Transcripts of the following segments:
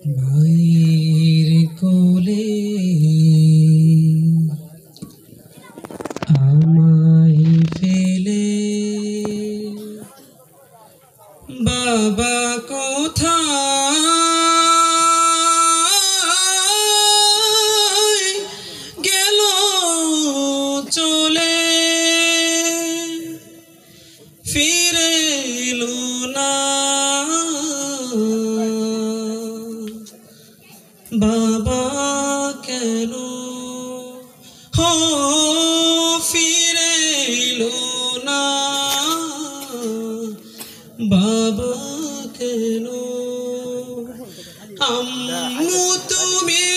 মায়ের কোলে আমায় ফেলে বাবা কোথায় গেল চলে ফিরে এলো না বাবা কেন হো ফিরে এলো না বাবা কেন আম্মু তুমি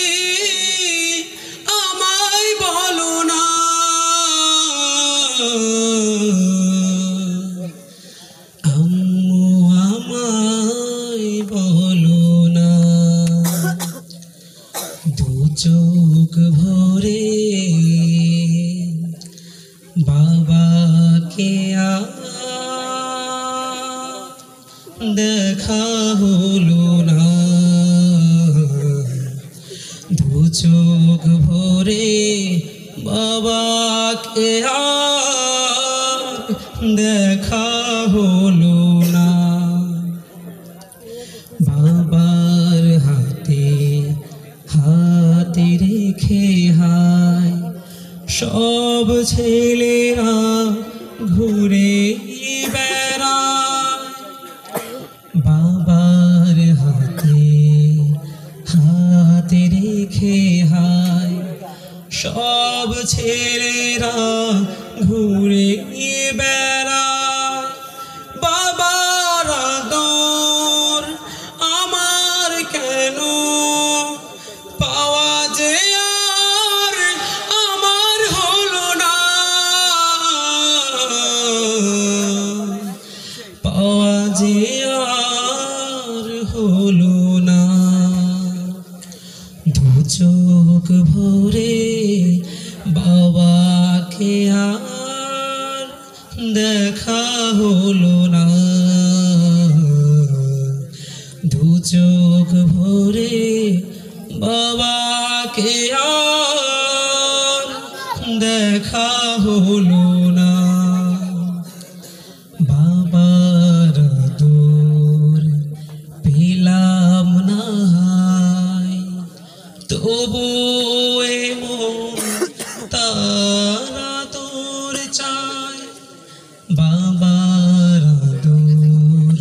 আমায় বলো না আম্মু আমায় বলো না দু চোখ ভরে বাবাকে দেখা হলো না দু চোখ ভরে বাবাকে দেখা হলো না বাবার হাতে হাতে রেখে হায় সব ছেলেরা ঘুরে বেড়ায় বাবার হাতে হাতে রেখে হায় সব ছেলেরা ঘুরে বেড়ায় বাবার আদর আমার কেন পাওয়া যে আর আমার হলো না পাওয়া যে আর হলো না দু চোখ ভরে বাবাকে আর দেখা হলো না দু চোখ ভরে বাবাকে আর দেখা হলো না বাবার দূর পেলাম না তবু এমন তারা তোর চায় বাবার দূর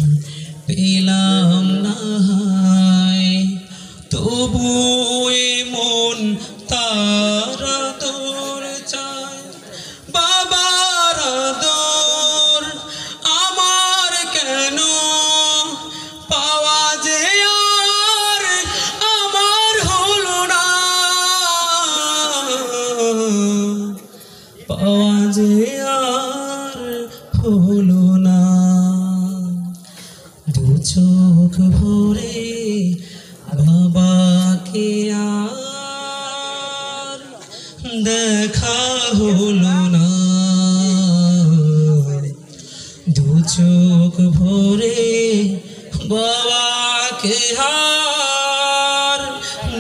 পেলাম না তবু এমন তারা তোর চায় বাবার দূর আমার কেন পাওয়া যে আর আমার হলো না পাওয়া যে আর হলো না দু চোখ ভরে বাবাকে আর দেখা হলো না দু চোখ ভরে বাবাকে আর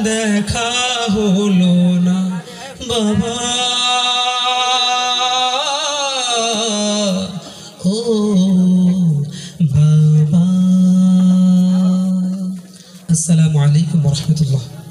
দেখা হলো না বাবা ও বাবা আসসালামু আলাইকুম ওয়া রাহমাতুল্লাহ।